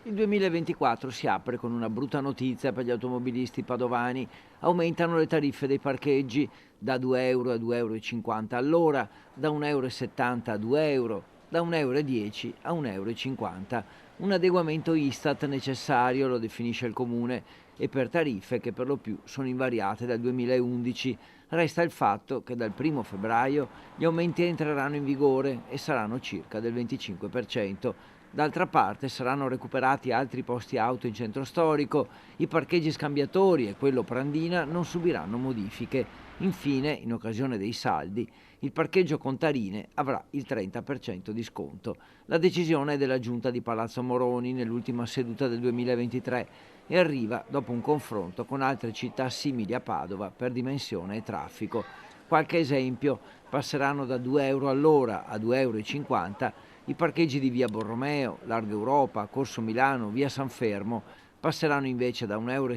Il 2024 si apre con una brutta notizia per gli automobilisti padovani. Aumentano le tariffe dei parcheggi da 2 euro a 2,50 euro all'ora, da 1,70 euro a 2 euro, da 1,10 euro a 1,50 euro. Un adeguamento Istat necessario, lo definisce il Comune, e per tariffe che per lo più sono invariate dal 2011. Resta il fatto che dal 1 febbraio gli aumenti entreranno in vigore e saranno circa del 25%. D'altra parte saranno recuperati altri posti auto in centro storico, i parcheggi scambiatori e quello Prandina non subiranno modifiche. Infine, in occasione dei saldi, il parcheggio Contarine avrà il 30% di sconto. La decisione è della Giunta di Palazzo Moroni nell'ultima seduta del 2023 e arriva dopo un confronto con altre città simili a Padova per dimensione e traffico. Qualche esempio: passeranno da 2 euro all'ora a 2,50 euro i parcheggi di via Borromeo, Largo Europa, Corso Milano, via San Fermo. Passeranno invece da 1,70 euro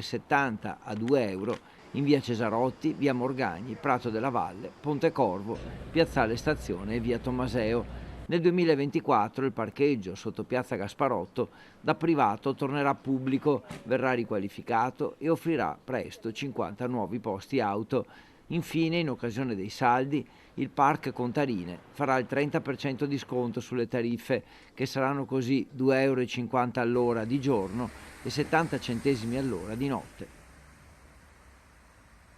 a 2 euro in via Cesarotti, via Morgagni, Prato della Valle, Ponte Corvo, piazzale Stazione e via Tommaseo. Nel 2024 il parcheggio sotto piazza Gasparotto da privato tornerà pubblico, verrà riqualificato e offrirà presto 50 nuovi posti auto. Infine, in occasione dei saldi, il Park Contarine farà il 30% di sconto sulle tariffe, che saranno così 2,50 euro all'ora di giorno e 70 centesimi all'ora di notte.